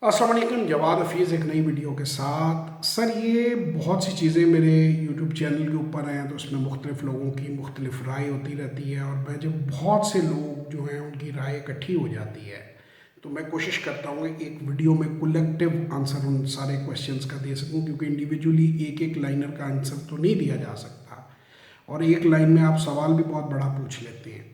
अस्सलाम वालेकुम, जवाद हफ़ीज़ एक नई वीडियो के साथ। सर ये बहुत सी चीज़ें मेरे यूट्यूब चैनल के ऊपर हैं तो उसमें मुख्तलिफ़ लोगों की मुख्तलिफ़ राय होती रहती है और मैं जब बहुत से लोग जो हैं उनकी राय इकट्ठी हो जाती है तो मैं कोशिश करता हूँ कि एक वीडियो में कलेक्टिव आंसर उन सारे क्वेश्चंस का दे सकूँ, क्योंकि इंडिविजुअली एक एक लाइनर का आंसर तो नहीं दिया जा सकता और एक लाइन में आप सवाल भी बहुत बड़ा पूछ लेते हैं।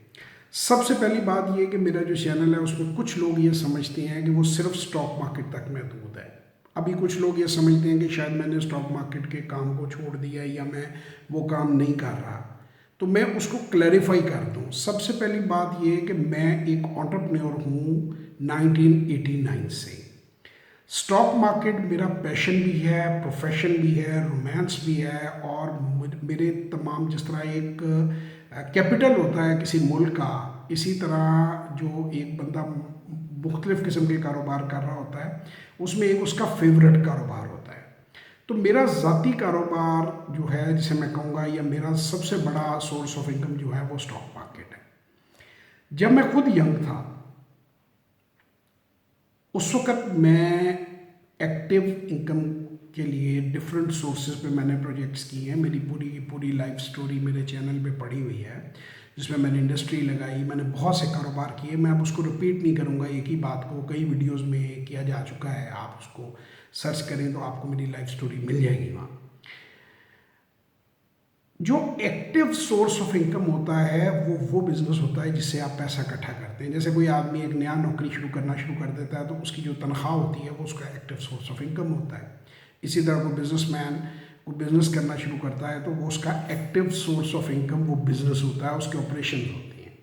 सबसे पहली बात ये कि मेरा जो चैनल है उसमें कुछ लोग ये समझते हैं कि वो सिर्फ स्टॉक मार्केट तक महदूद है। अभी कुछ लोग ये समझते हैं कि शायद मैंने स्टॉक मार्केट के काम को छोड़ दिया या मैं वो काम नहीं कर रहा। तो मैं उसको क्लैरिफाई कर दूं। सबसे पहली बात ये है कि मैं एक एंटरप्रेन्योर हूँ 1989 से। स्टॉक मार्केट मेरा पैशन भी है, प्रोफेशन भी है, रोमांस भी है और मेरे तमाम जिस तरह एक कैपिटल होता है किसी मुल्क का, इसी तरह जो एक बंदा मुख्तलिफ़ किस्म के कारोबार कर रहा होता है उसमें एक उसका फेवरेट कारोबार होता है। तो मेरा ज़ाती कारोबार जो है जिसे मैं कहूँगा या मेरा सबसे बड़ा सोर्स ऑफ इनकम जो है वो स्टॉक मार्केट है। जब मैं खुद यंग था उस वक़्त मैं एक्टिव इनकम के लिए डिफरेंट सोर्सेज पे मैंने प्रोजेक्ट्स किए हैं। मेरी पूरी की पूरी लाइफ स्टोरी मेरे चैनल पे पड़ी हुई है, जिसमें मैंने इंडस्ट्री लगाई, मैंने बहुत से कारोबार किए। मैं अब उसको रिपीट नहीं करूँगा, एक ही बात को कई वीडियोस में किया जा चुका है। आप उसको सर्च करें तो आपको मेरी लाइफ स्टोरी मिल जाएगी वहाँ। जो एक्टिव सोर्स ऑफ इनकम होता है वो बिज़नेस होता है जिससे आप पैसा इकट्ठा करते हैं। जैसे कोई आदमी एक नया नौकरी शुरू करना शुरू कर देता है तो उसकी जो तनख्वाह होती है वो उसका एक्टिव सोर्स ऑफ इनकम होता है। इसी तरह कोई बिजनेसमैन कोई बिज़नेस करना शुरू करता है तो वो उसका एक्टिव सोर्स ऑफ इनकम वो बिज़नेस होता है, उसके ऑपरेशन होती हैं।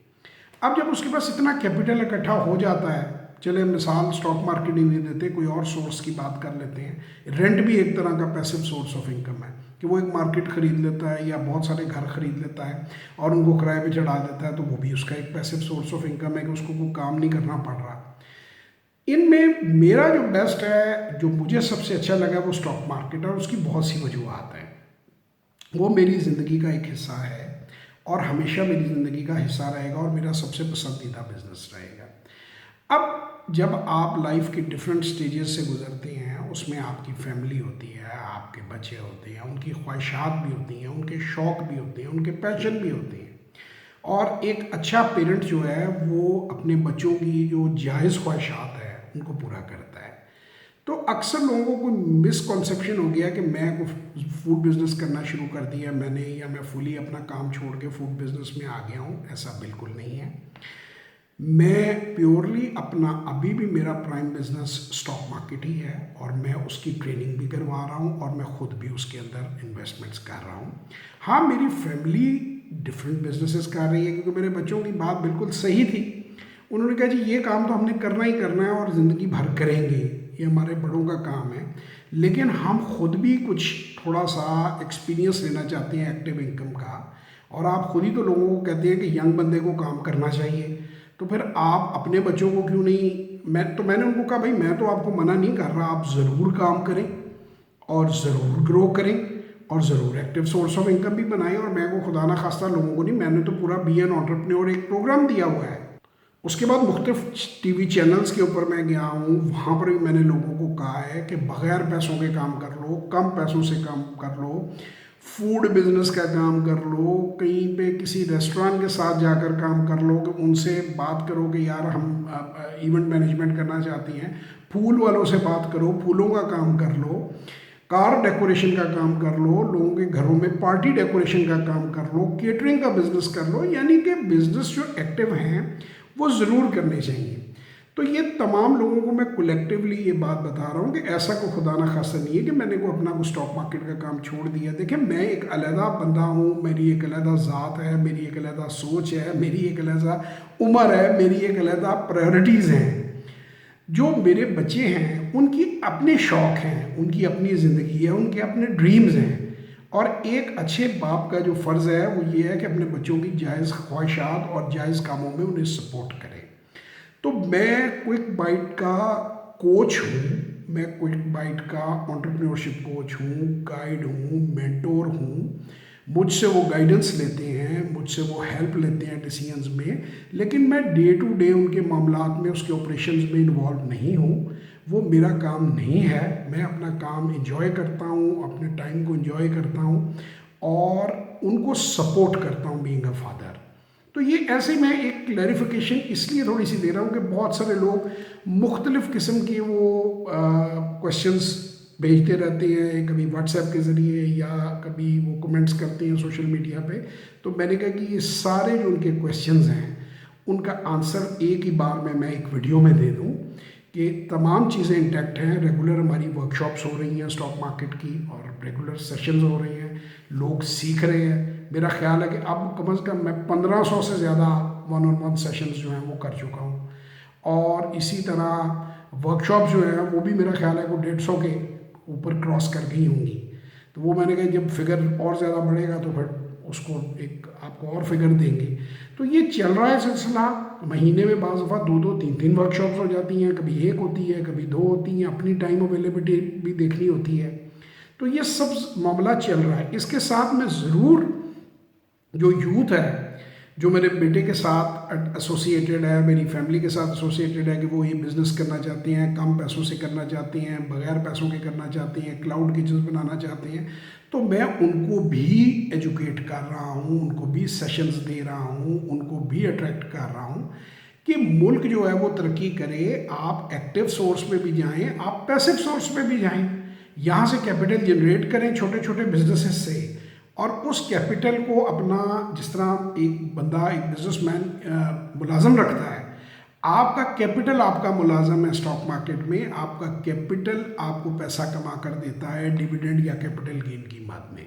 अब जब उसके पास इतना कैपिटल इकट्ठा हो जाता है, चले मिसाल स्टॉक मार्केट ही नहीं देते, कोई और सोर्स की बात कर लेते हैं। रेंट भी एक तरह का पैसिव सोर्स ऑफ इनकम है कि वो एक मार्केट ख़रीद लेता है या बहुत सारे घर ख़रीद लेता है और उनको किराए पे चढ़ा देता है, तो वो भी उसका एक पैसिव सोर्स ऑफ इनकम है कि उसको कोई काम नहीं करना पड़ रहा। इनमें मेरा जो बेस्ट है, जो मुझे सबसे अच्छा लगा वो स्टॉक मार्केट है और उसकी बहुत सी वजूहत हैं। वो मेरी ज़िंदगी का एक हिस्सा है और हमेशा मेरी ज़िंदगी का हिस्सा रहेगा और मेरा सबसे पसंदीदा बिजनेस रहेगा। अब जब आप लाइफ के डिफरेंट स्टेजेस से गुजरते हैं, उसमें आपकी फैमिली होती है, आपके बच्चे होते हैं, उनकी ख्वाहिशात भी होती हैं, उनके शौक़ भी होते हैं, उनके पैशन भी होते हैं। और एक अच्छा पेरेंट जो है वो अपने बच्चों की जो जायज़ ख्वाहिशात है उनको पूरा करता है। तो अक्सर लोगों को मिसकॉन्सेप्शन हो गया कि मैं फूड बिज़नेस करना शुरू कर दिया मैंने या मैं फुली अपना काम छोड़ के फूड बिज़नेस में आ गया हूँ। ऐसा बिल्कुल नहीं है। मैं प्योरली अपना अभी भी मेरा प्राइम बिजनेस स्टॉक मार्केट ही है और मैं उसकी ट्रेनिंग भी करवा रहा हूँ और मैं खुद भी उसके अंदर इन्वेस्टमेंट्स कर रहा हूँ। हाँ, मेरी फैमिली डिफरेंट बिजनेसेस कर रही है, क्योंकि मेरे बच्चों की बात बिल्कुल सही थी। उन्होंने कहा जी ये काम तो हमने करना ही करना है और ज़िंदगी भर करेंगे, ये हमारे बड़ों का काम है, लेकिन हम खुद भी कुछ थोड़ा सा एक्सपीरियंस लेना चाहते हैं एक्टिव इनकम का। और आप खुद ही तो लोगों को कहते हैं कि यंग बंदे को काम करना चाहिए, तो फिर आप अपने बच्चों को क्यों नहीं। मैंने उनको कहा भाई मैं तो आपको मना नहीं कर रहा, आप ज़रूर काम करें और ज़रूर ग्रो करें और ज़रूर एक्टिव सोर्स ऑफ इनकम भी बनाएं। और मैं को खुदा ना खास्ता लोगों को नहीं, मैंने तो पूरा बी एन एंटरप्रेन्योर एक प्रोग्राम दिया हुआ है। उसके बाद मुख्तलिफ टीवी चैनल्स के ऊपर मैं गया हूँ, वहाँ पर भी मैंने लोगों को कहा है कि बग़ैर पैसों के काम कर लो, कम पैसों से काम कर लो, फूड बिज़नेस का काम कर लो, कहीं पे किसी रेस्टोरेंट के साथ जाकर काम कर लो, कि उनसे बात करो कि यार हम इवेंट मैनेजमेंट करना चाहती हैं, फूल वालों से बात करो, फूलों का काम कर लो, कार डेकोरेशन का काम कर लो, लोगों के घरों में पार्टी डेकोरेशन का काम कर लो, केटरिंग का बिज़नेस कर लो। यानी कि बिज़नेस जो एक्टिव हैं वो ज़रूर करने चाहिए। तो ये तमाम लोगों को मैं कलेक्टिवली ये बात बता रहा हूँ कि ऐसा को खुदा ना खासा नहीं है कि मैंने को अपना को स्टॉक मार्केट का काम छोड़ दिया। देखिए मैं एक अलहदा बंदा हूँ, मेरी एक अलहदा ज़ात है, मेरी एक अलहदा सोच है, मेरी एक अलहदा उम्र है, मेरी एक अलहदा प्रायोरिटीज़ हैं। जो मेरे बच्चे हैं उनकी अपने शौक़ हैं, उनकी अपनी ज़िंदगी है, उनके अपने ड्रीम्स हैं। और एक अच्छे बाप का जो फ़र्ज़ है वो ये है कि अपने बच्चों की जायज़ ख्वाहिशात और जायज़ कामों में उन्हें सपोर्ट करें। तो मैं क्विक बाइट का कोच हूँ, मैं क्विक बाइट का एंटरप्रेन्योरशिप कोच हूँ, गाइड हूँ, मेंटोर हूँ। मुझसे वो गाइडेंस लेते हैं, मुझसे वो हेल्प लेते हैं डिसीजंस में, लेकिन मैं डे टू डे उनके मामलात में, उसके ऑपरेशंस में इन्वॉल्व नहीं हूँ। वो मेरा काम नहीं है। मैं अपना काम एंजॉय करता हूँ, अपने टाइम को एंजॉय करता हूँ और उनको सपोर्ट करता हूँ बीइंग अ फादर। तो ये ऐसे मैं एक क्लैरिफिकेशन इसलिए थोड़ी सी दे रहा हूँ कि बहुत सारे लोग मुख्तलिफ़ किस्म के वो क्वेश्चंस भेजते रहते हैं, कभी व्हाट्सएप के ज़रिए या कभी वो कमेंट्स करते हैं सोशल मीडिया पे। तो मैंने कहा कि ये सारे जो उनके क्वेश्चंस हैं उनका आंसर एक ही बार में मैं एक वीडियो में दे दूं कि तमाम चीज़ें इंटैक्ट हैं। रेगुलर हमारी वर्कशॉप्स हो रही हैं स्टॉक मार्केट की और रेगुलर सेशंस हो रही हैं, लोग सीख रहे हैं। मेरा ख्याल है कि अब कम से कम मैं 1500 से ज़्यादा 1-on-1 सेशंस जो हैं वो कर चुका हूँ और इसी तरह वर्कशॉप जो है वो भी मेरा ख्याल है वो 150 के ऊपर क्रॉस कर गई होंगी। तो वो मैंने कहा जब फिगर और ज़्यादा बढ़ेगा तो फिर उसको एक आपको और फिगर देंगे। तो ये चल रहा है सिलसिला। महीने में बाज़ दफ़ा 2-2, 3-3 वर्कशॉप्स हो जाती हैं, कभी एक होती है, कभी 2 होती हैं, अपनी टाइम अवेलेबिलिटी भी देखनी होती है। तो ये सब मामला चल रहा है। इसके साथ में ज़रूर जो यूथ है, जो मेरे बेटे के साथ एसोसिएटेड है, मेरी फैमिली के साथ एसोसिएटेड है कि वो ये बिज़नेस करना चाहते हैं, कम पैसों से करना चाहते हैं, बगैर पैसों के करना चाहते हैं, क्लाउड किचन बनाना चाहते हैं, तो मैं उनको भी एजुकेट कर रहा हूँ, उनको भी सेशंस दे रहा हूँ, उनको भी अट्रैक्ट कर रहा हूँ कि मुल्क जो है वो तरक्की करे। आप एक्टिव सोर्स पे भी जाएं, आप पैसिव सोर्स पे भी जाएं, यहाँ से कैपिटल जनरेट करें छोटे छोटे बिजनेसेस से और उस कैपिटल को अपना, जिस तरह एक बंदा एक बिजनेसमैन मुलाजम रखता है, आपका कैपिटल आपका मुलाजम है स्टॉक मार्केट में, आपका कैपिटल आपको पैसा कमा कर देता है डिविडेंड या कैपिटल गेन की बात में।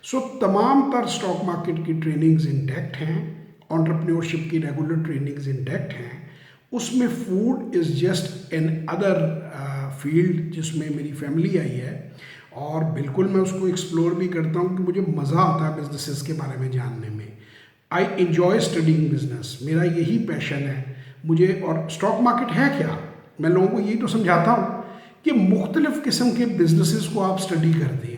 सो तमाम तर स्टॉक मार्केट की ट्रेनिंग्स इंटैक्ट हैं, एंटरप्रेन्योरशिप की रेगुलर ट्रेनिंग्स इंटैक्ट हैं। उसमें food is just an other field जिसमें मेरी फैमिली आई है और बिल्कुल मैं उसको एक्सप्लोर भी करता हूँ कि मुझे मज़ा आता है बिजनेसेस के बारे में जानने में। आई एन्जॉय स्टडिंग बिजनेस, मेरा यही पैशन है मुझे। और स्टॉक मार्केट है क्या, मैं लोगों को यही तो समझाता हूँ कि मुख्तलिफ़ किस्म के बिजनेसेस को आप स्टडी करते हैं।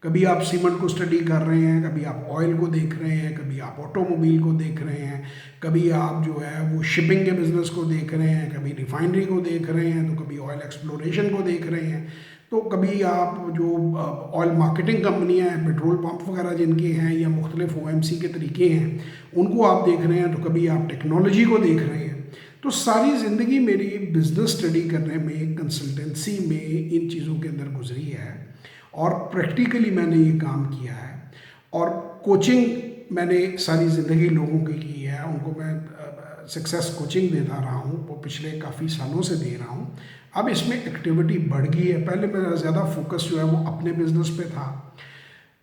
कभी आप सीमेंट को स्टडी कर रहे हैं, कभी आप ऑयल को देख रहे हैं, कभी आप ऑटोमोबाइल को देख रहे हैं, कभी आप जो है वो शिपिंग के बिज़नेस को देख रहे हैं, कभी रिफाइनरी को देख रहे हैं, तो कभी ऑयल एक्सप्लोरेशन को देख रहे हैं, तो कभी आप जो ऑयल मार्केटिंग कंपनियां हैं, पेट्रोल पंप वगैरह जिनके हैं या मुख्तलिफ OMC के तरीके हैं उनको आप देख रहे हैं, तो कभी आप टेक्नोलॉजी को देख रहे हैं। तो सारी ज़िंदगी मेरी बिज़नेस स्टडी करने में, कंसल्टेंसी में, इन चीज़ों के अंदर गुजरी है और प्रैक्टिकली मैंने ये काम किया है। और कोचिंग मैंने सारी ज़िंदगी लोगों की है, उनको मैं सक्सेस कोचिंग देता रहा हूँ, वो पिछले काफ़ी सालों से दे रहा हूँ। अब इसमें एक्टिविटी बढ़ गई है। पहले मेरा ज़्यादा फोकस जो है वो अपने बिजनेस पे था,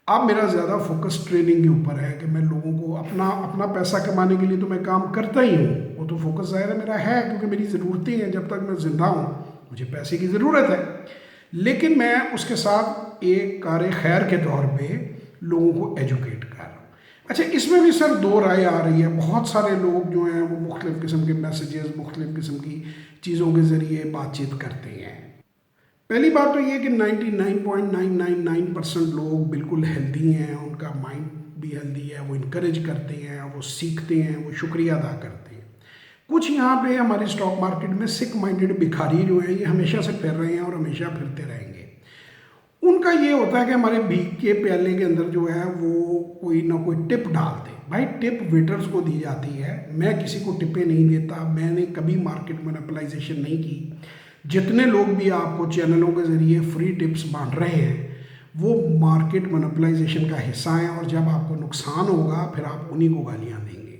अब मेरा ज़्यादा फोकस ट्रेनिंग के ऊपर है कि मैं लोगों को अपना पैसा कमाने के लिए तो मैं काम करता ही हूँ, वो तो फोकस ज़ाहिर है मेरा है क्योंकि मेरी ज़रूरतें हैं। जब तक मैं ज़िंदा हूँ मुझे पैसे की ज़रूरत है, लेकिन मैं उसके साथ एक कार खैर के तौर पर लोगों को एजुकेट कर रहा हूँ। अच्छा, इसमें भी सर दो राय आ रही है। बहुत सारे लोग जो हैं वो मुख्तलिफ़ किस्म के मैसेजेस, मुख्तलिफ़ किस्म की चीज़ों के ज़रिए बातचीत करते हैं। पहली बात तो ये कि 99.999% लोग बिल्कुल हेल्दी हैं, उनका माइंड भी हेल्दी है, वो इनकरेज करते हैं, वो सीखते हैं, वो शुक्रिया अदा करते हैं। कुछ यहाँ पे हमारे स्टॉक मार्केट में सिक माइंडेड भिखारी जो हैं, ये हमेशा से फिर रहे हैं और हमेशा फिरते रहेंगे। उनका ये होता है कि हमारे भीख के प्याले के अंदर जो है वो कोई ना कोई टिप डालते। भाई टिप वेटर्स को दी जाती है, मैं किसी को टिपें नहीं देता, मैंने कभी मार्केट मोनोपोलाइजेशन नहीं की। जितने लोग भी आपको चैनलों के ज़रिए फ्री टिप्स बांट रहे हैं वो मार्केट मोनोपोलाइजेशन का हिस्सा हैं और जब आपको नुकसान होगा फिर आप उन्हीं को गालियाँ देंगे।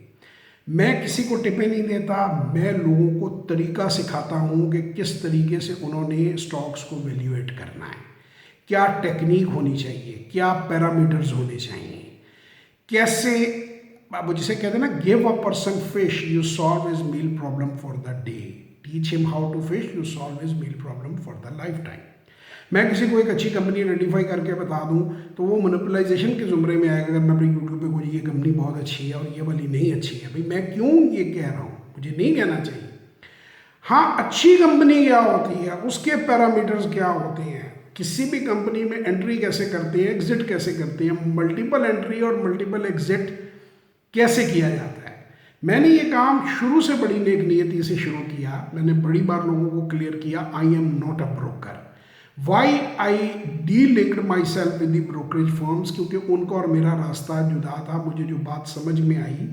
मैं किसी को टिपें नहीं देता, मैं लोगों को तरीका सिखाता हूँ कि किस तरीके से उन्होंने स्टॉक्स को वैल्यूएट करना है, क्या टेक्निक होनी चाहिए, क्या पैरामीटर्स होने चाहिए, कैसे, वो जिसे कहते हैं ना, give a person fish you solve his meal problem for the day, teach him how to fish you solve his meal problem for the lifetime. मैं किसी को एक अच्छी कंपनी आइडेंटिफाई करके बता दूं तो वो मोनोपोलाइजेशन के ज़ुमरे में आएगा। अगर मैं अपने यूट्यूब पे कोई ये कंपनी बहुत अच्छी है और ये वाली नहीं अच्छी है, भाई मैं क्यों ये कह रहा हूँ, मुझे नहीं कहना चाहिए। हाँ, अच्छी कंपनी क्या होती है, उसके पैरामीटर्स क्या होते हैं, किसी भी कंपनी में एंट्री कैसे करते हैं, एग्जिट कैसे करते हैं, मल्टीपल एंट्री और मल्टीपल एग्जिट कैसे किया जाता है, मैंने ये काम शुरू से बड़ी नेक नियति से शुरू किया। मैंने बड़ी बार लोगों को क्लियर किया, I am not a broker. Why I delinked myself with the brokerage firms, क्योंकि उनका और मेरा रास्ता जुदा था। मुझे जो बात समझ में आई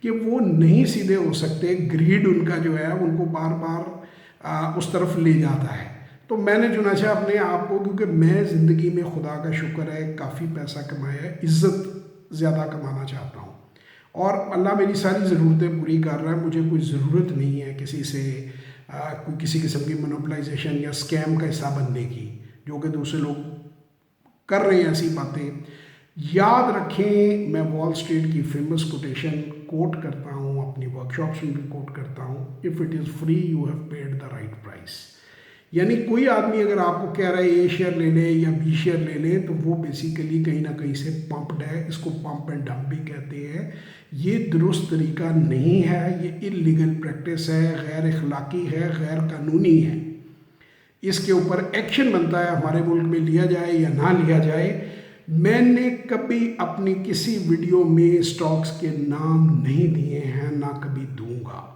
कि वो नहीं सीधे हो सकते, ग्रीड उनका जो है उनको बार बार उस तरफ ले जाता है। तो मैंने चुना था अपने आप को, क्योंकि मैं ज़िंदगी में खुदा का शुक्र है काफ़ी पैसा कमाया है, इज़्ज़त ज़्यादा कमाना चाहता हूँ और अल्लाह मेरी सारी ज़रूरतें पूरी कर रहा है। मुझे कोई ज़रूरत नहीं है किसी से कोई किसी किस्म की मोनोपलाइजेशन या स्कैम का हिस्सा बनने की, जो कि दूसरे लोग कर रहे हैं ऐसी बातें। याद रखें, मैं वॉल स्ट्रीट की फेमस कोटेशन कोट करता हूँ, अपनी वर्कशॉप्स में भी कोट करता हूँ, if it is free you have paid the right price. यानी कोई आदमी अगर आपको कह रहा है ए शेयर ले लें या बी शेयर ले लें, तो वो बेसिकली कहीं ना कहीं से पंप्ड है। इसको पंप एंड डंप भी कहते हैं। ये दुरुस्त तरीका नहीं है, ये इलीगल प्रैक्टिस है, गैर अखलाकी है, गैर कानूनी है। इसके ऊपर एक्शन बनता है हमारे मुल्क में, लिया जाए या ना लिया जाए। मैंने कभी अपनी किसी वीडियो में स्टॉक्स के नाम नहीं दिए हैं, ना कभी दूंगा,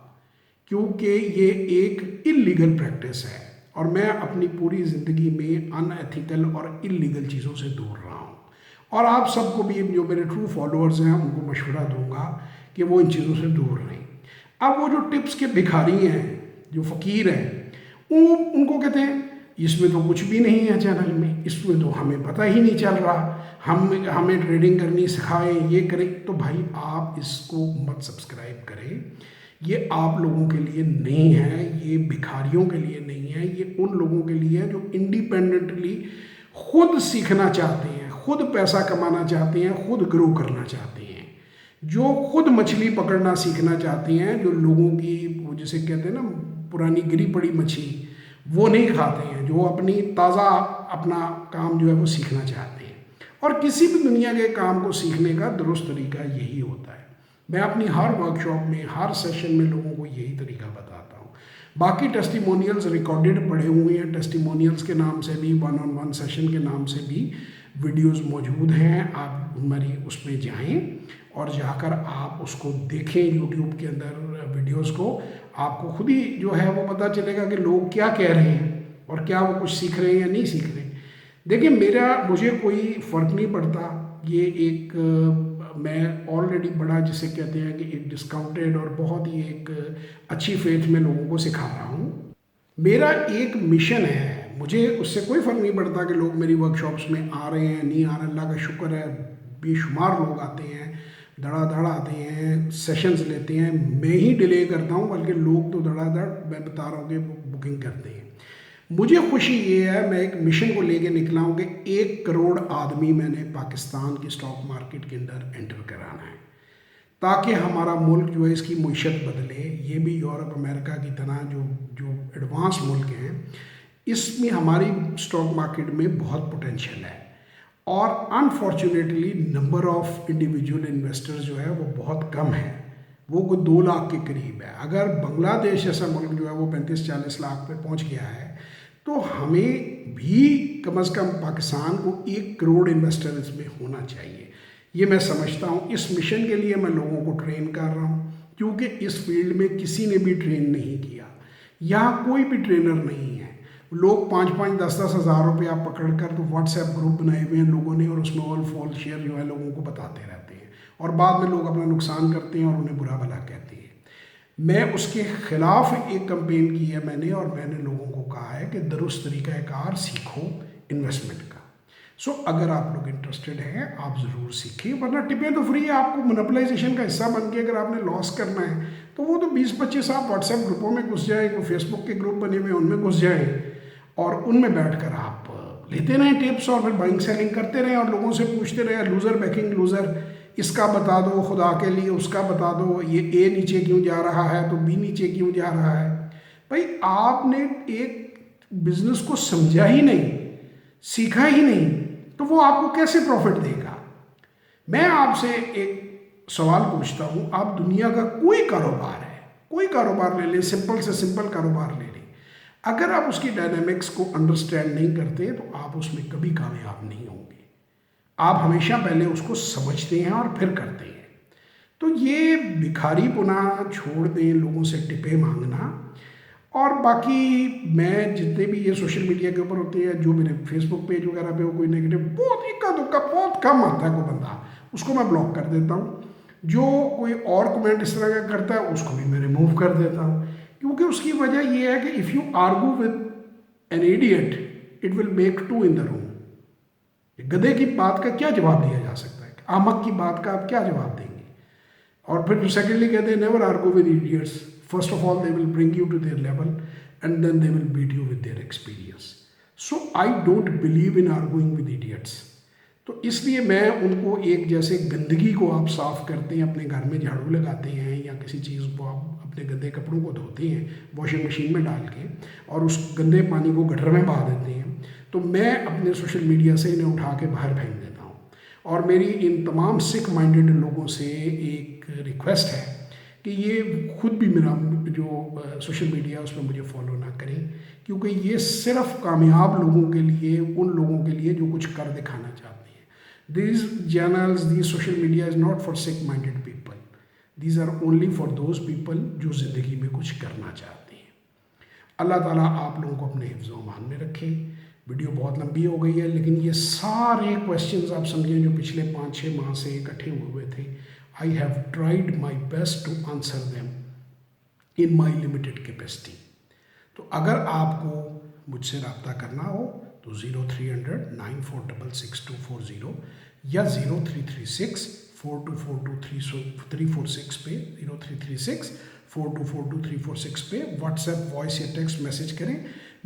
क्योंकि ये एक इलीगल प्रैक्टिस है और मैं अपनी पूरी ज़िंदगी में अनएथिकल और इलीगल चीज़ों से दूर रहा हूँ। और आप सबको भी, जो मेरे ट्रू फॉलोअर्स हैं, उनको मशवरा दूंगा कि वो इन चीज़ों से दूर रहें। अब वो जो टिप्स के भिखारी हैं, जो फ़कीर हैं, उनको कहते हैं इसमें तो कुछ भी नहीं है चैनल में, इसमें तो हमें पता ही नहीं चल रहा, हमें ट्रेडिंग करनी सिखाएं, ये करें। तो भाई आप इसको मत सब्सक्राइब करें। ये आप लोगों के लिए नहीं है, ये भिखारियों के लिए नहीं है, ये उन लोगों के लिए है जो इंडिपेंडेंटली खुद सीखना चाहते हैं, खुद पैसा कमाना चाहते हैं, खुद ग्रो करना चाहते हैं, जो खुद मछली पकड़ना सीखना चाहते हैं, जो लोगों की वो जिसे कहते हैं ना पुरानी गिरी पड़ी मछली, वो नहीं खाते हैं, जो अपनी ताज़ा अपना काम जो है वो सीखना चाहते हैं। और किसी भी दुनिया के काम को सीखने का दुरुस्त तरीका यही होता है। मैं अपनी हर वर्कशॉप में, हर सेशन में लोगों को यही तरीका बताता हूँ। बाकी टेस्टिमोनियल्स रिकॉर्डेड पड़े हुए हैं, टेस्टिमोनियल्स के नाम से भी, वन ऑन वन सेशन के नाम से भी वीडियोस मौजूद हैं। आप हमारी उसमें जाएं और जाकर आप उसको देखें, यूट्यूब के अंदर वीडियोस को। आपको खुद ही जो है वो पता चलेगा कि लोग क्या कह रहे हैं और क्या वो कुछ सीख रहे हैं या नहीं सीख रहे। देखिए, मुझे कोई फ़र्क नहीं पड़ता। ये एक मैं ऑलरेडी बड़ा जिसे कहते हैं कि एक डिस्काउंटेड और बहुत ही एक अच्छी फेथ में लोगों को सिखा रहा हूँ। मेरा एक मिशन है, मुझे उससे कोई फ़र्क नहीं पड़ता कि लोग मेरी वर्कशॉप्स में आ रहे हैं नहीं आ रहे। अल्लाह का शुक्र है, बेशुमार लोग आते हैं, धड़ाधड़ आते हैं, सेशंस लेते हैं। मैं ही डिले करता हूँ, बल्कि लोग तो धड़ाधड़, मैं बता रहा हूँ कि बुकिंग करते हैं। मुझे खुशी ये है, मैं एक मिशन को लेके निकला हूँ कि 1 करोड़ आदमी मैंने पाकिस्तान की स्टॉक मार्केट के अंदर एंटर कराना है, ताकि हमारा मुल्क जो है इसकी मुईशत बदले। ये भी यूरोप अमेरिका की तरह जो एडवांस मुल्क हैं, इसमें हमारी स्टॉक मार्केट में बहुत पोटेंशियल है। और unfortunately number of individual investors जो है वो बहुत कम है, वो कोई 2 लाख के करीब है। अगर बांग्लादेश जैसा मुल्क जो है वो 35-40 लाख पे पहुंच गया है, तो हमें भी कम से कम पाकिस्तान को 1 करोड़ इन्वेस्टर इसमें होना चाहिए। ये मैं समझता हूँ। इस मिशन के लिए मैं लोगों को ट्रेन कर रहा हूँ, क्योंकि इस फील्ड में किसी ने भी ट्रेन नहीं किया, यहाँ कोई भी ट्रेनर नहीं है। लोग 5-5, 10-10 हज़ार रुपया पकड़ कर तो व्हाट्सएप ग्रुप बनाए हुए हैं लोगों ने, और उसमें ऑल फॉल शेयर जो है लोगों को बताते रहते हैं, और बाद में लोग अपना नुकसान करते हैं और उन्हें बुरा भला कहते हैं। मैं उसके ख़िलाफ़ एक कंपेन की है मैंने, और मैंने लोगों को कहा है कि दुरुस्त तरीक़ाकार सीखो इन्वेस्टमेंट का। सो अगर आप लोग इंटरेस्टेड हैं, आप ज़रूर सीखिए, वरना टिपें तो फ्री है। आपको मोनोपलाइजेशन का हिस्सा बन के अगर आपने लॉस करना है, तो वो तो 20-25 आप व्हाट्सएप ग्रुपों में घुस जाएँ, वो फेसबुक के ग्रुप बने हुए उनमें घुस जाएँ, और उनमें बैठकर आप लेते रहें टिप्स, और फिर बाइंग सेलिंग करते रहें, और लोगों से पूछते रहें लूज़र बैकिंग लूज़र, इसका बता दो खुदा के लिए, उसका बता दो, ये ए नीचे क्यों जा रहा है तो बी नीचे क्यों जा रहा है। भाई आपने एक बिजनेस को समझा ही नहीं, सीखा ही नहीं, तो वो आपको कैसे प्रॉफिट देगा। मैं आपसे एक सवाल पूछता हूँ, आप दुनिया का कोई कारोबार है, कोई कारोबार ले लें, सिंपल से सिंपल कारोबार ले लें, अगर आप उसकी डायनामिक्स को अंडरस्टैंड नहीं करते तो आप उसमें कभी कामयाब नहीं होंगे। आप हमेशा पहले उसको समझते हैं और फिर करते हैं। तो ये भिखारीपना छोड़ दें, लोगों से टिपे मांगना। और बाकी मैं जितने भी ये सोशल मीडिया के ऊपर होते हैं, जो मेरे फेसबुक पेज वगैरह पे वो कोई नेगेटिव बहुत इक्का दुक्का बहुत कम आता है कोई बंदा, उसको मैं ब्लॉक कर देता हूँ। जो कोई और कमेंट इस तरह का करता है उसको भी मैं रिमूव कर देता हूँ, क्योंकि उसकी वजह ये है कि if you argue with an idiot it will make two in the room. गधे की बात का क्या जवाब दिया जा सकता है, अहमक की बात का आप क्या जवाब देंगे? और फिर सेकेंडली कहते हैं never argue with idiots, first of all they will bring you to their level and then they will beat you with their experience. So I don't believe in arguing with idiots. तो इसलिए मैं उनको एक जैसे गंदगी को आप साफ़ करते हैं, अपने घर में झाड़ू लगाते हैं या किसी चीज़ को आप अपने गंदे कपड़ों को धोते हैं वॉशिंग मशीन में डाल के और उस गंदे पानी को गटर में बहा देते हैं, तो मैं अपने सोशल मीडिया से इन्हें उठा के बाहर फेंक देता हूँ। और मेरी इन तमाम सिक माइंडेड लोगों से एक रिक्वेस्ट है कि ये खुद भी मेरा जो सोशल मीडिया उस पर मुझे फॉलो ना करें, क्योंकि ये सिर्फ कामयाब लोगों के लिए, उन लोगों के लिए जो कुछ कर दिखाना चाहते हैं। These channels, these social media is not for sick-minded people. These are only for those people जो ज़िंदगी में कुछ करना चाहते हैं। अल्लाह ताला आप लोगों को अपने हिफ्ज़ व अमान में रखे। वीडियो बहुत लंबी हो गई है, लेकिन ये सारे क्वेश्चंस आप समझें जो पिछले 5-6 माह से इकट्ठे हुए थे, I have tried my best to answer them in my limited capacity. तो अगर आपको मुझसे रब्ता करना हो तो 0300 9466 या 0336 4242 पे 0336 4242 पे व्हाट्सएप वॉइस या टेक्स्ट मैसेज करें।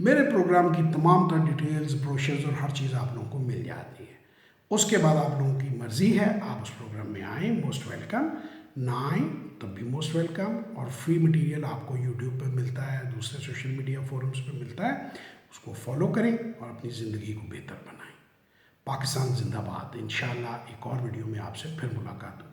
मेरे प्रोग्राम की तमाम तरह डिटेल्स, ब्रोशर्स और हर चीज़ आप लोगों को मिल जाती है। उसके बाद आप लोगों की मर्ज़ी है, आप उस प्रोग्राम में आएँ, मोस्ट वेलकम, ना आएँ तब भी मोस्ट वेलकम। और फ्री मटेरियल आपको यूट्यूब पे मिलता है, दूसरे सोशल मीडिया फोरम्स पे मिलता है, उसको फॉलो करें और अपनी ज़िंदगी को बेहतर बनाएं। पाकिस्तान जिंदाबाद। इंशाल्लाह एक और वीडियो में आपसे फिर मुलाकात होगी।